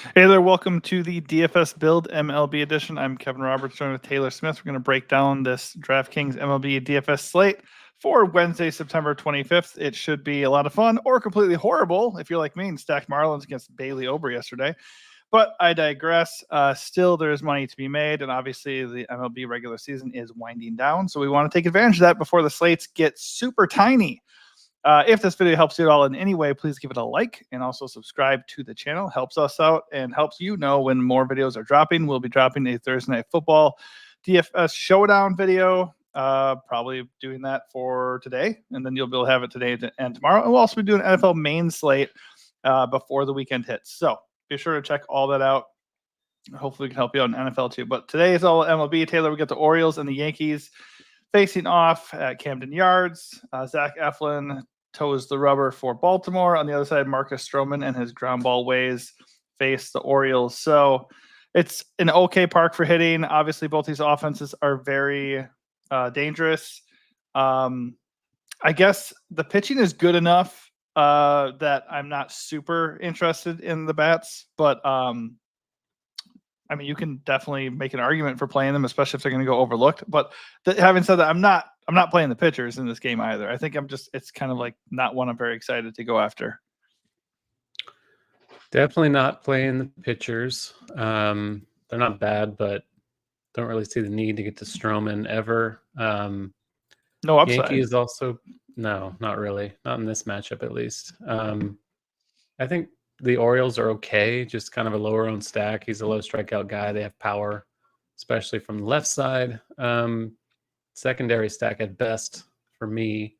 Hey there, welcome to the DFS Build MLB edition. I'm Kevin Roberts, joined with Taylor Smith. We're going to break down this DraftKings MLB DFS slate for Wednesday, September 25th. It should be a lot of fun or completely horrible if you're like me and stacked Marlins against Bailey Ober yesterday. But I digress. Still, there's money to be made, and obviously the MLB regular season is winding down, so we want to take advantage of that before the slates get super tiny. If this video helps you at all in any way, please give it a like and also subscribe to the channel. Helps us out and helps you know when more videos are dropping. We'll be dropping a Thursday Night Football DFS Showdown video, probably doing that for today, and then you'll be able to have it today and tomorrow. And we'll also be doing NFL main slate before the weekend hits. So be sure to check all that out. Hopefully we can help you out in NFL too. But today is all MLB. Taylor, we got the Orioles and the Yankees facing off at Camden Yards. Zach Eflin toes the rubber for Baltimore. On the other side, Marcus Stroman and his ground ball ways face the Orioles. So it's an okay park for hitting. Obviously, both these offenses are very dangerous. I guess the pitching is good enough that I'm not super interested in the bats, but I mean, you can definitely make an argument for playing them, especially if they're going to go overlooked. But having said that, I'm not playing the pitchers in this game either. I think it's kind of like not one I'm very excited to go after. Definitely not playing the pitchers. They're not bad, but don't really see the need to get to Stroman ever. No upside. Yankees also, no, not really. Not in this matchup, at least. I think the Orioles are okay, just kind of a lower owned stack. He's a low strikeout guy. They have power, especially from the left side. Secondary stack at best for me.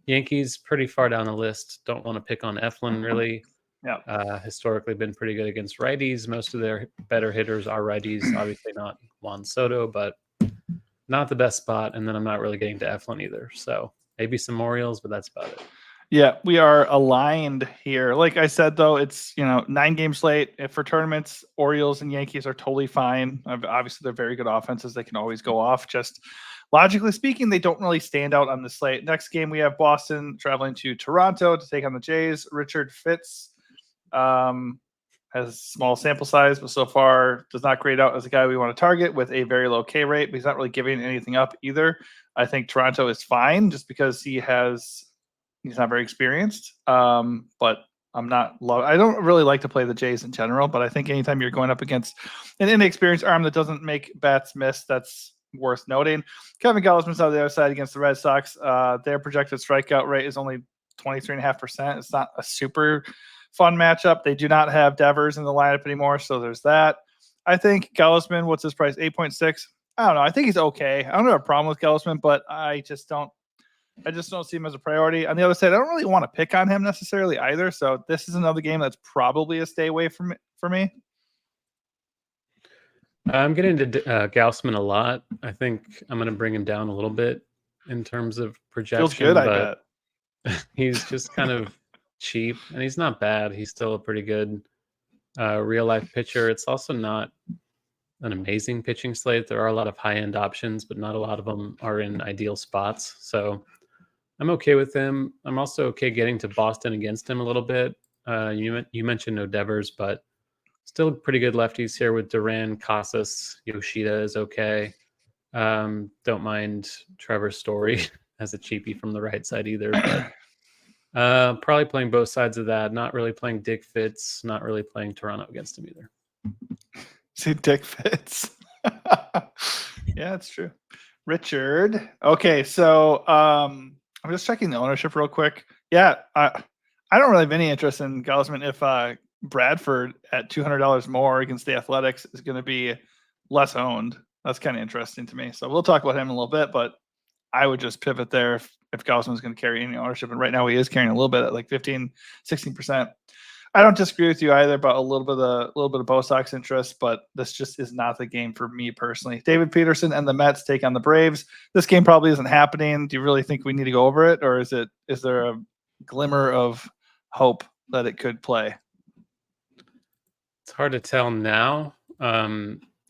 Yankees pretty far down the list. Don't want to pick on Eflin really. Yeah. Historically been pretty good against righties. Most of their better hitters are righties. Obviously not Juan Soto, but not the best spot. And then I'm not really getting to Eflin either. So maybe some Orioles, but that's about it. Yeah, we are aligned here. Like I said, though, it's 9-game slate. If for tournaments, Orioles and Yankees are totally fine. Obviously, they're very good offenses. They can always go off. Just logically speaking, they don't really stand out on the slate. Next game, we have Boston traveling to Toronto to take on the Jays. Richard Fitz has small sample size, but so far does not grade out as a guy we want to target with a very low K rate, but he's not really giving anything up either. I think Toronto is fine just because he's not very experienced. But I don't really like to play the Jays in general, but I think anytime you're going up against an inexperienced arm that doesn't make bats miss, that's worth noting. Kevin Gausman's on the other side against the Red Sox. Their projected strikeout rate is only 23.5%. It's not a super fun matchup. They do not have Devers in the lineup anymore, so there's that. I think Gausman, what's his price? 8.6. I don't know. I think he's okay. I don't have a problem with Gausman, but I just don't see him as a priority. On the other side, I don't really want to pick on him necessarily either. So this is another game that's probably a stay away from for me. I'm getting to Gausman a lot. I think I'm going to bring him down a little bit in terms of projection. Feels good, I bet. He's just kind of cheap, and he's not bad. He's still a pretty good real-life pitcher. It's also not an amazing pitching slate. There are a lot of high-end options, but not a lot of them are in ideal spots. So I'm okay with him. I'm also okay getting to Boston against him a little bit. You mentioned no Devers, but still pretty good lefties here with Duran, Casas, Yoshida is okay. Don't mind Trevor Story as a cheapie from the right side either, but probably playing both sides of that. Not really playing Dick Fitz, not really playing Toronto against him either. See, Dick Fitz. Yeah, that's true. Richard. Okay, so I'm just checking the ownership real quick. Yeah, I don't really have any interest in Gausman if Bradford at $200 more against the Athletics is going to be less owned. That's kind of interesting to me. So we'll talk about him in a little bit, but I would just pivot there if Gausman's going to carry any ownership. And right now he is carrying a little bit at like 15, 16%. I don't disagree with you either about a little bit of Bo Sox interest, but this just is not the game for me personally. David Peterson and the Mets take on the Braves. This game probably isn't happening. Do you really think we need to go over it, or is there a glimmer of hope that it could play? It's hard to tell now.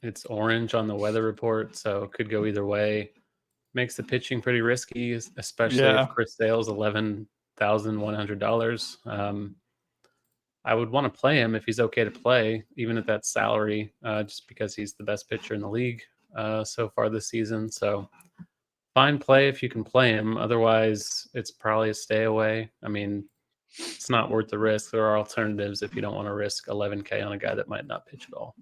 It's orange on the weather report, so it could go either way. Makes the pitching pretty risky, especially if Chris Sale's $11,100. I would want to play him if he's okay to play, even at that salary, just because he's the best pitcher in the league so far this season. So fine play if you can play him. Otherwise, it's probably a stay away. I mean, it's not worth the risk. There are alternatives if you don't want to risk 11K on a guy that might not pitch at all.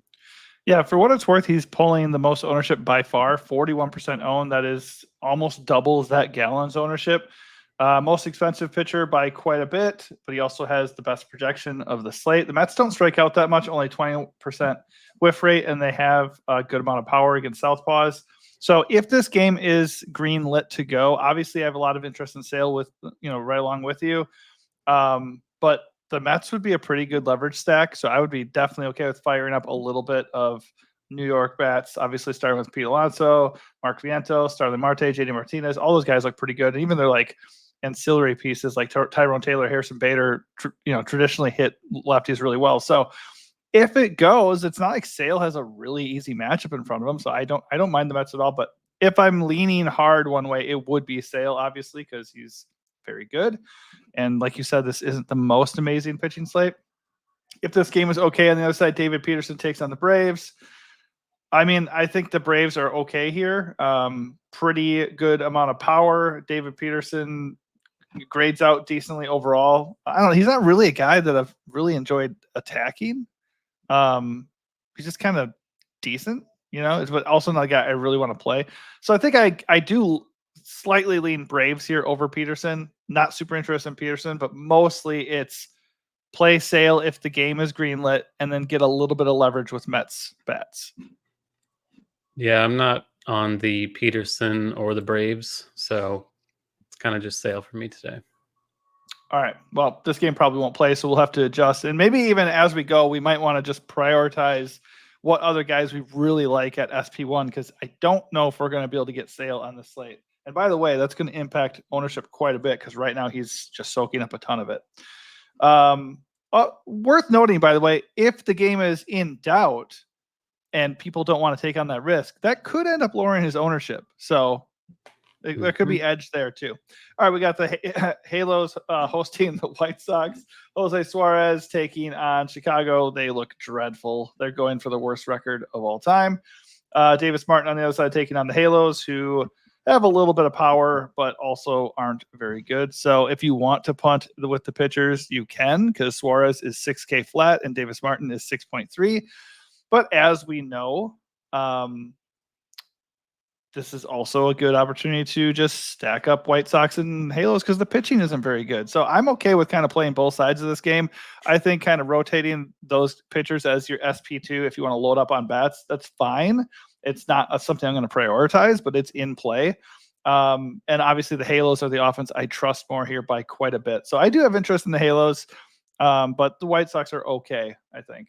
Yeah, for what it's worth, he's pulling the most ownership by far, 41% owned. That is almost doubles that Gallon's ownership. Most expensive pitcher by quite a bit, but he also has the best projection of the slate. The Mets don't strike out that much, only 20% whiff rate, and they have a good amount of power against southpaws. So if this game is green lit to go, obviously I have a lot of interest in Sale with, right along with you. But the Mets would be a pretty good leverage stack. So I would be definitely okay with firing up a little bit of New York bats, obviously starting with Pete Alonso, Mark Vientos, Starling Marte, JD Martinez. All those guys look pretty good. And even they're like ancillary pieces like Tyrone Taylor, Harrison Bader, traditionally hit lefties really well. So if it goes, it's not like Sale has a really easy matchup in front of him. So I don't mind the Mets at all. But if I'm leaning hard one way, it would be Sale, obviously, because he's very good. And like you said, this isn't the most amazing pitching slate. If this game is okay on the other side, David Peterson takes on the Braves. I mean, I think the Braves are okay here. Pretty good amount of power. David Peterson grades out decently overall. I don't know. He's not really a guy that I've really enjoyed attacking. He's just kind of decent, but also not a guy I really want to play. So I think I do slightly lean Braves here over Peterson. Not super interested in Peterson, but mostly it's play Sale if the game is greenlit and then get a little bit of leverage with Mets bats. Yeah, I'm not on the Peterson or the Braves, so it's kind of just Sale for me today. All right. Well, this game probably won't play, so we'll have to adjust. And maybe even as we go, we might want to just prioritize what other guys we really like at SP1, because I don't know if we're going to be able to get Sale on the slate. And by the way, that's going to impact ownership quite a bit because right now he's just soaking up a ton of it. Worth noting, by the way, if the game is in doubt and people don't want to take on that risk, that could end up lowering his ownership. So there could be edge there too. All right, we got the Halos hosting the White Sox. Jose Suarez taking on Chicago. They look dreadful. They're going for the worst record of all time. Davis Martin on the other side taking on the Halos, who have a little bit of power, but also aren't very good. So if you want to punt with the pitchers, you can, because Suarez is 6K flat and Davis Martin is 6.3. But as we know, this is also a good opportunity to just stack up White Sox and Halos because the pitching isn't very good. So I'm okay with kind of playing both sides of this game. I think kind of rotating those pitchers as your SP2, if you want to load up on bats, that's fine. It's not something I'm going to prioritize, but it's in play. And obviously the Halos are the offense I trust more here by quite a bit. So I do have interest in the Halos, but the White Sox are okay, I think.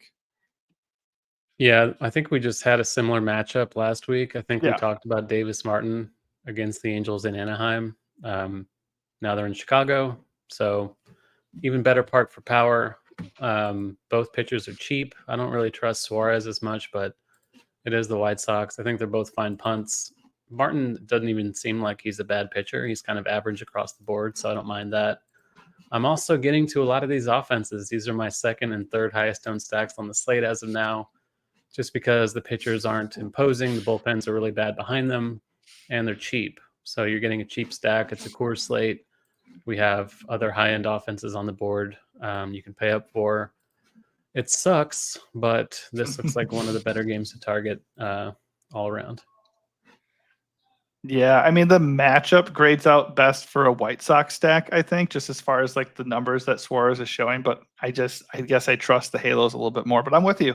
Yeah, I think we just had a similar matchup last week. I think we talked about Davis Martin against the Angels in Anaheim. Now they're in Chicago, so even better park for power. Both pitchers are cheap. I don't really trust Suarez as much, but it is the White Sox. I think they're both fine punts. Martin doesn't even seem like he's a bad pitcher. He's kind of average across the board, so I don't mind that. I'm also getting to a lot of these offenses. These are my second and third highest owned stacks on the slate as of now, just because the pitchers aren't imposing. The bullpens are really bad behind them, and they're cheap. So you're getting a cheap stack. It's a core slate. We have other high-end offenses on the board you can pay up for. It sucks, but this looks like one of the better games to target all around. Yeah, I mean, the matchup grades out best for a White Sox stack, I think, just as far as like the numbers that Suarez is showing. But I guess I trust the Halos a little bit more. But I'm with you.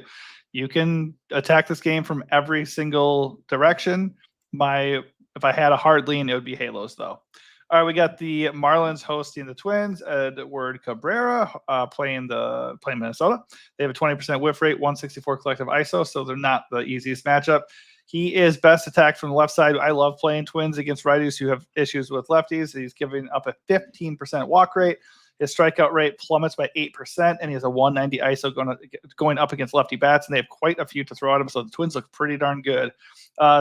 You can attack this game from every single direction. If I had a hard lean, it would be Halos, though. All right, we got the Marlins hosting the Twins. Edward Cabrera playing Minnesota. They have a 20% whiff rate, 164 collective ISO, so they're not the easiest matchup. He is best attacked from the left side. I love playing Twins against righties who have issues with lefties. He's giving up a 15% walk rate. His strikeout rate plummets by 8%, and he has a 190 ISO going up against lefty bats, and they have quite a few to throw at him, so the Twins look pretty darn good.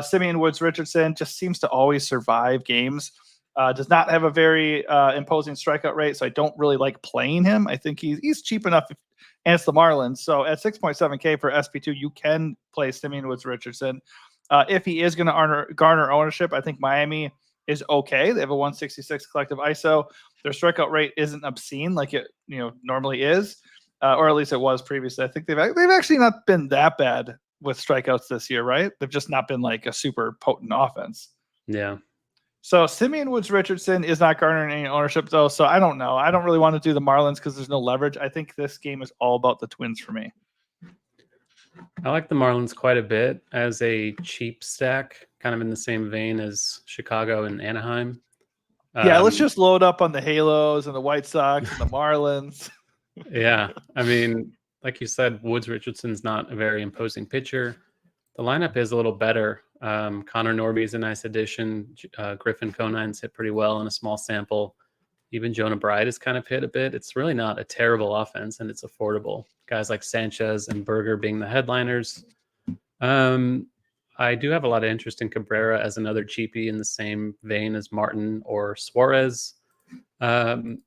Simeon Woods Richardson just seems to always survive games Does not have a very imposing strikeout rate, so I don't really like playing him. I think he's cheap enough, and it's the Marlins. So at 6.7K for SP2, you can play Simeon Woods Richardson. If he is going to garner ownership, I think Miami is okay. They have a 166 collective ISO. Their strikeout rate isn't obscene like it normally is, or at least it was previously. I think they've actually not been that bad with strikeouts this year, right? They've just not been like a super potent offense. Yeah. So Simeon Woods Richardson is not garnering any ownership though. So I don't know. I don't really want to do the Marlins because there's no leverage. I think this game is all about the Twins for me. I like the Marlins quite a bit as a cheap stack, kind of in the same vein as Chicago and Anaheim. Yeah, let's just load up on the Halos and the White Sox and the Marlins. Yeah, I mean, like you said, Woods Richardson's not a very imposing pitcher. The lineup is a little better. Connor Norby's a nice addition. Griffin Conine's hit pretty well in a small sample. Even Jonah Bride has kind of hit a bit. It's really not a terrible offense, and it's affordable. Guys like Sanchez and Berger being the headliners. I do have a lot of interest in Cabrera as another cheapie in the same vein as Martin or Suarez. The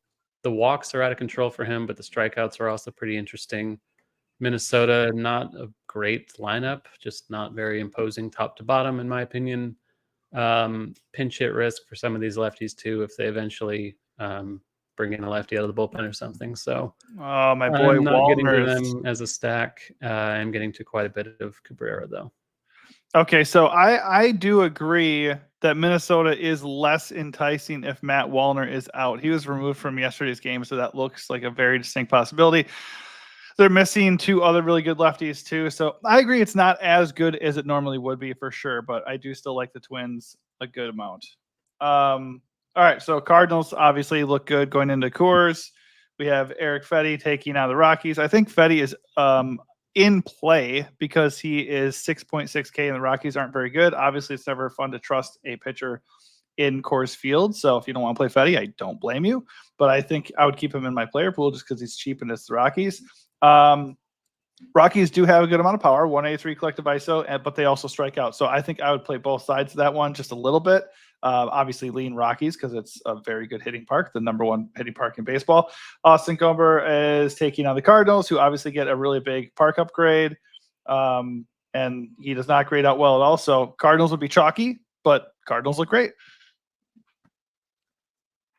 walks are out of control for him, but the strikeouts are also pretty interesting. Minnesota, not a great lineup, just not very imposing top to bottom, in my opinion. Pinch hit risk for some of these lefties, too, if they eventually bring in a lefty out of the bullpen or something. So, my boy I'm not getting to Wallner them as a stack. I'm getting to quite a bit of Cabrera, though. Okay, so I do agree that Minnesota is less enticing if Matt Wallner is out. He was removed from yesterday's game, so that looks like a very distinct possibility. They're missing two other really good lefties too, so I agree it's not as good as it normally would be for sure, but I do still like the Twins a good amount. All right, so Cardinals obviously look good going into Coors. We have Eric Fetty taking out the Rockies. I think Fetty is in play because he is 6.6K and the Rockies aren't very good. Obviously, it's never fun to trust a pitcher in Coors Field. So if you don't want to play Fetty, I don't blame you. But I think I would keep him in my player pool just because he's cheap and it's the Rockies. Rockies do have a good amount of power, 183 collective ISO, but they also strike out. So I think I would play both sides of that one just a little bit. Obviously, lean Rockies because it's a very good hitting park, the number one hitting park in baseball. Austin Gomber is taking on the Cardinals, who obviously get a really big park upgrade. And he does not grade out well at all. So Cardinals would be chalky, but Cardinals look great.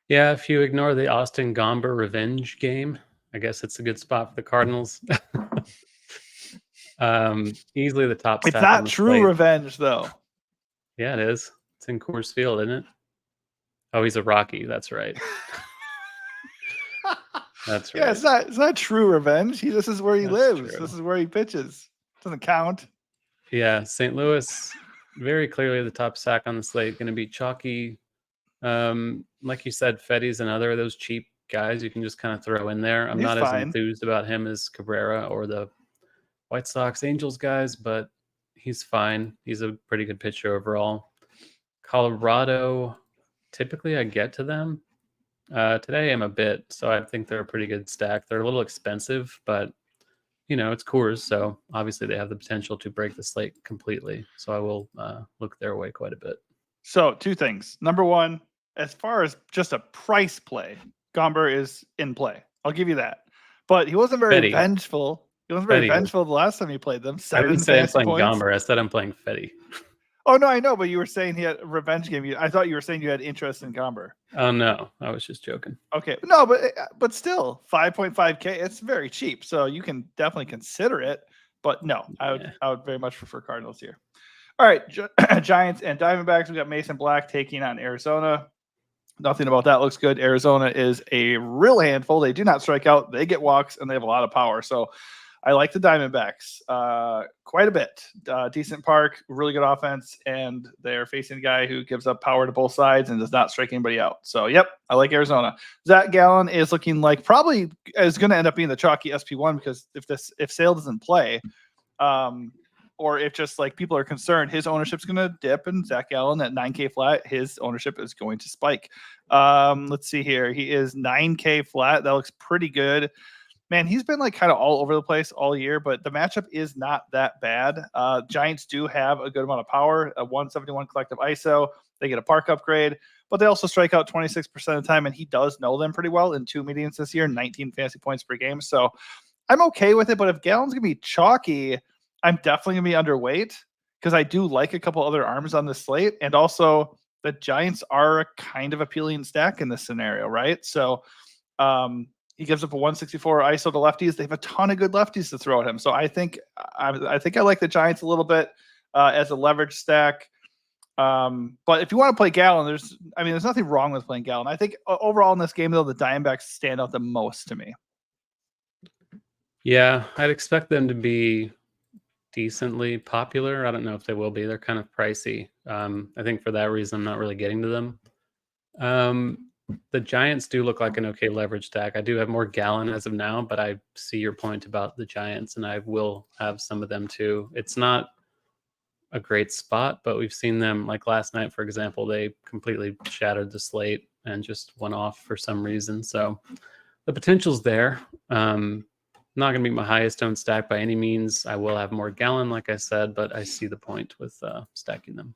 Yeah, if you ignore the Austin Gomber revenge game, I guess it's a good spot for the Cardinals. Easily the top. It's not true revenge, though. Yeah, it is. It's in Coors Field, isn't it? Oh, he's a Rocky. That's right. That's right. Yeah, it's not true revenge. This is where he lives. True. This is where he pitches. Doesn't count. Yeah, St. Louis, very clearly the top sack on the slate, going to be chalky. Like you said, Fetty's another of those cheap guys you can just kind of throw in there. I'm not as enthused about him as Cabrera or the White Sox Angels guys, but he's fine. He's a pretty good pitcher overall. Colorado, typically I get to them. Today I'm a bit, so I think they're a pretty good stack. They're a little expensive, but it's Coors, so obviously they have the potential to break the slate completely. So I will look their way quite a bit. So two things. Number one, as far as just a price play, Gomber is in play. I'll give you that. But he wasn't very vengeful. He wasn't very vengeful the last time he played them. I didn't say I'm playing Gomber. I said I'm playing Fetty. Oh, no, I know, but you were saying he had a revenge game. I thought you were saying you had interest in Gomber. Oh, no. I was just joking. Okay. No, but still, 5.5K, it's very cheap. So you can definitely consider it. But no, I would very much prefer Cardinals here. All right, Giants and Diamondbacks. We got Mason Black taking on Arizona. Nothing about that looks good. Arizona is a real handful. They do not strike out. They get walks, and they have a lot of power. So I like the Diamondbacks quite a bit. Decent park, really good offense, and they're facing a guy who gives up power to both sides and does not strike anybody out. So, yep, I like Arizona. Zach Gallen is looking like probably is going to end up being the chalky SP1 because if Sale doesn't play, or if just like people are concerned, his ownership's going to dip, and Zach Gallen at 9K flat, his ownership is going to spike. Let's see here. He is 9K flat. That looks pretty good. Man, he's been like kind of all over the place all year, but the matchup is not that bad. Giants do have a good amount of power, a 171 collective ISO. they get a park upgrade, but they also strike out 26% of the time, and he does know them pretty well in 2 meetings this year, 19 fantasy points per game. So I'm okay with it, but if Gallen's going to be chalky, I'm definitely going to be underweight because I do like a couple other arms on the slate, and also the Giants are a kind of appealing stack in this scenario, right? So he gives up a 164 ISO to lefties. They have a ton of good lefties to throw at him. So I think I like the Giants a little bit as a leverage stack. But if you want to play Gallen, there's nothing wrong with playing Gallen. I think overall in this game, though, the Diamondbacks stand out the most to me. Yeah, I'd expect them to be decently popular. I don't know if they will be. They're kind of pricey. I think for that reason, I'm not really getting to them. The Giants do look like an okay leverage stack. I do have more Gallen as of now, but I see your point about the Giants, and I will have some of them too. It's not a great spot, but we've seen them, like last night, for example, they completely shattered the slate and just went off for some reason. So the potential's there. Not going to be my highest owned stack by any means. I will have more Gallen, like I said, but I see the point with stacking them.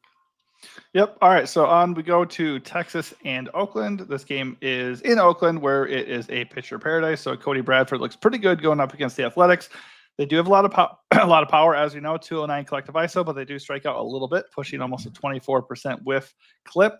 Yep. All right. So on we go to Texas and Oakland. This game is in Oakland, where it is a pitcher paradise. So Cody Bradford looks pretty good going up against the Athletics. They do have a lot of power, as we know, 209 collective ISO, but they do strike out a little bit, pushing almost a 24% whiff clip.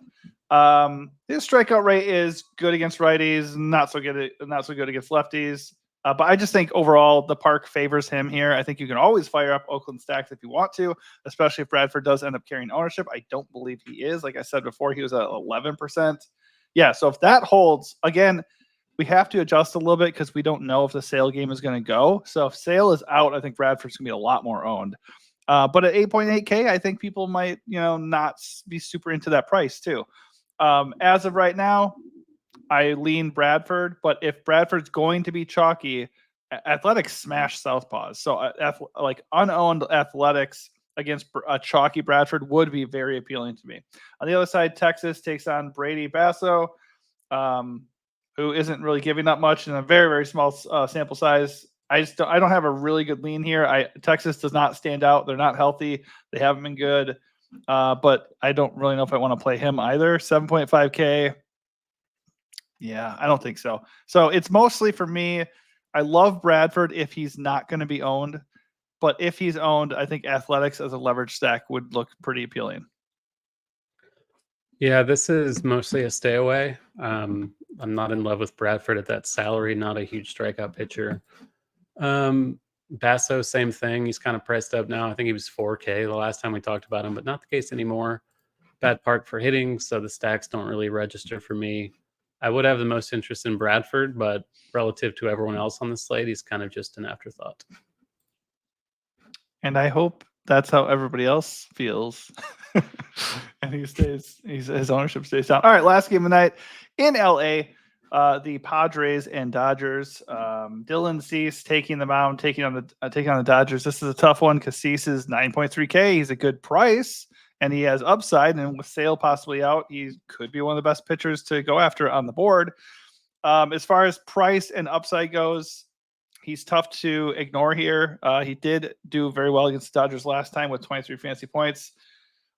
His strikeout rate is good against righties, not so good against lefties. But I just think overall the park favors him here. I think you can always fire up Oakland stacks if you want to, especially if Bradford does end up carrying ownership. I don't believe he is. Like I said before, he was at 11%. Yeah, so if that holds, again, we have to adjust a little bit because we don't know if the Sale game is going to go. So if Sale is out, I think Bradford's going to be a lot more owned. But at 8.8K, I think people might, not be super into that price too. As of right now, I lean Bradford, but if Bradford's going to be chalky, Athletics smash Southpaws. So like unowned Athletics against a chalky Bradford would be very appealing to me. On the other side, Texas takes on Brady Basso, who isn't really giving up much in a very, very small sample size. I don't have a really good lean here. Texas does not stand out. They're not healthy. They haven't been good. But I don't really know if I want to play him either. 7.5K. Yeah, I don't think so. So it's mostly for me. I love Bradford if he's not going to be owned. But if he's owned, I think Athletics as a leverage stack would look pretty appealing. Yeah, this is mostly a stay away. I'm not in love with Bradford at that salary, not a huge strikeout pitcher. Basso, same thing. He's kind of priced up now. I think he was 4K the last time we talked about him, but not the case anymore. Bad park for hitting, so the stacks don't really register for me. I would have the most interest in Bradford, but relative to everyone else on the slate, he's kind of just an afterthought. And I hope that's how everybody else feels. And his ownership stays down. All right, last game of the night in LA, the Padres and Dodgers. Dylan Cease taking the mound, taking on the Dodgers. This is a tough one because Cease is 9.3K. He's a good price and he has upside. And with Sale possibly out, he could be one of the best pitchers to go after on the board. As far as price and upside goes, he's tough to ignore here. He did do very well against the Dodgers last time with 23 fantasy points.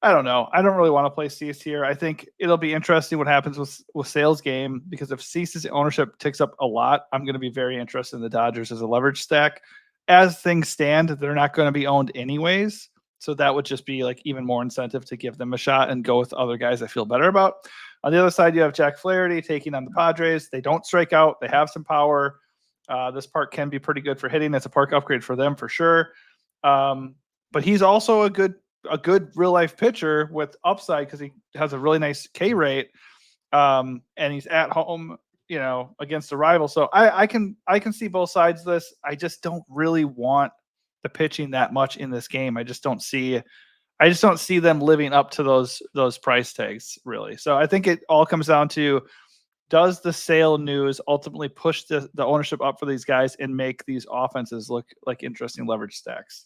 I don't know. I don't really want to play Cease here. I think it'll be interesting what happens with Sale's game, because if Cease's ownership ticks up a lot, I'm going to be very interested in the Dodgers as a leverage stack. As things stand, they're not going to be owned anyways. So that would just be like even more incentive to give them a shot and go with other guys I feel better about. On the other side, you have Jack Flaherty taking on the Padres. They don't strike out. They have some power. This park can be pretty good for hitting. It's a park upgrade for them for sure. But he's also a good real life pitcher with upside because he has a really nice K rate. And he's at home, against a rival. So I can see both sides of this. I just don't really want the pitching that much in this game. I just don't see them living up to those price tags really. So I think it all comes down to, does the Sale news ultimately push the ownership up for these guys and make these offenses look like interesting leverage stacks?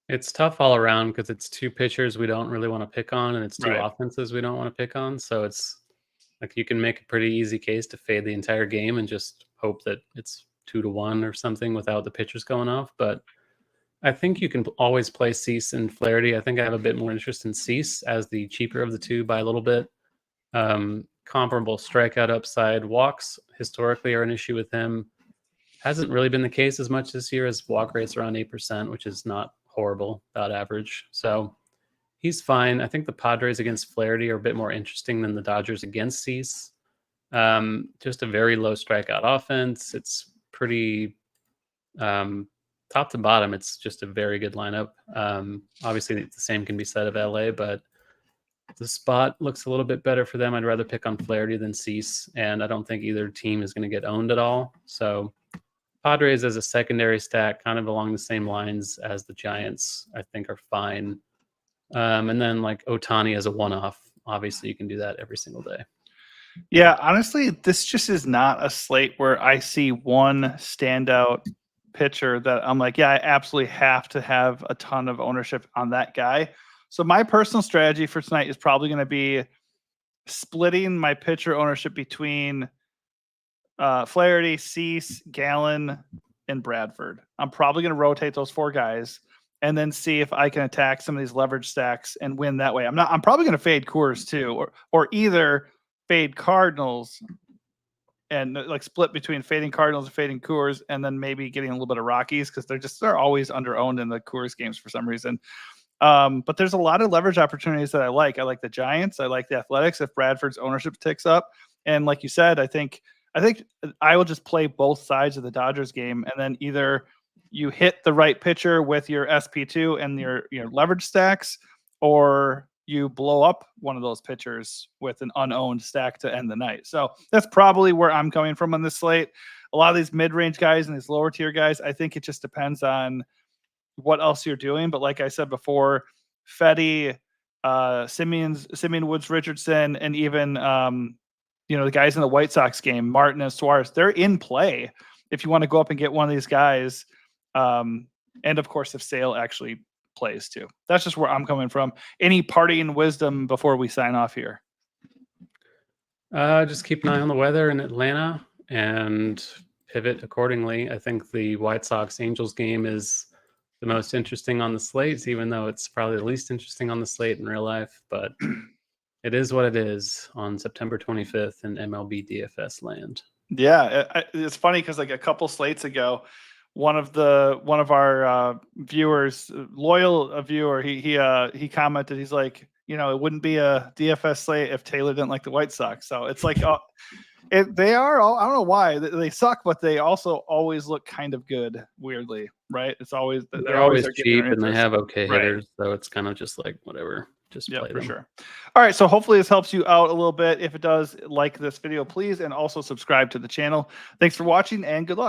It's tough all around because it's two pitchers we don't really want to pick on, and it's two offenses we don't want to pick on. So it's like you can make a pretty easy case to fade the entire game and just hope that it's 2-1 or something without the pitchers going off. But I think you can always play Cease and Flaherty. I think I have a bit more interest in Cease as the cheaper of the two by a little bit. Comparable strikeout upside. Walks historically are an issue with him. Hasn't really been the case as much this year, as walk rate's around 8%, which is not horrible, about average. So he's fine. I think the Padres against Flaherty are a bit more interesting than the Dodgers against Cease. Just a very low strikeout offense. It's pretty top to bottom. It's just a very good lineup. Obviously, the same can be said of LA, but the spot looks a little bit better for them. I'd rather pick on Flaherty than Cease, and I don't think either team is going to get owned at all. So Padres as a secondary stack, kind of along the same lines as the Giants, I think are fine. And then like Ohtani as a one-off, obviously you can do that every single day. Yeah, honestly, this just is not a slate where I see one standout pitcher that I'm like, yeah, I absolutely have to have a ton of ownership on that guy. So my personal strategy for tonight is probably going to be splitting my pitcher ownership between Flaherty, Cease, Gallen, and Bradford. I'm probably going to rotate those four guys and then see if I can attack some of these leverage stacks and win that way. I'm probably going to fade Coors too, or either fade Cardinals and like split between fading Cardinals and fading Coors, and then maybe getting a little bit of Rockies because they're always under owned in the Coors games for some reason. But there's a lot of leverage opportunities that I like. I like the Giants. I like the Athletics if Bradford's ownership ticks up. And like you said, I think I will just play both sides of the Dodgers game, and then either you hit the right pitcher with your SP2 and your leverage stacks, or you blow up one of those pitchers with an unowned stack to end the night. So that's probably where I'm coming from on this slate. A lot of these mid-range guys and these lower tier guys, I think it just depends on what else you're doing. But like I said before, Fetty, Simeon Woods Richardson, and even the guys in the White Sox game, Martin and Suarez, they're in play if you want to go up and get one of these guys. And of course, if Sale actually plays too. That's just where I'm coming from. Any parting wisdom before we sign off here? Just keep an eye on the weather in Atlanta and pivot accordingly. I think the White Sox Angels game is the most interesting on the slate, even though it's probably the least interesting on the slate in real life. But it is what it is on September 25th in MLB DFS land. Yeah, it's funny because like a couple slates ago, one of our viewers, loyal viewer, he commented, he's like, it wouldn't be a DFS slate if Taylor didn't like the White Sox. So it's like, they are all, I don't know why they suck, but they also always look kind of good, weirdly, right? It's always they're always cheap and they have okay hitters, so it's kind of just like whatever. Just play them. Sure. All right, so hopefully this helps you out a little bit. If it does, like this video, please, and also subscribe to the channel. Thanks for watching, and good luck.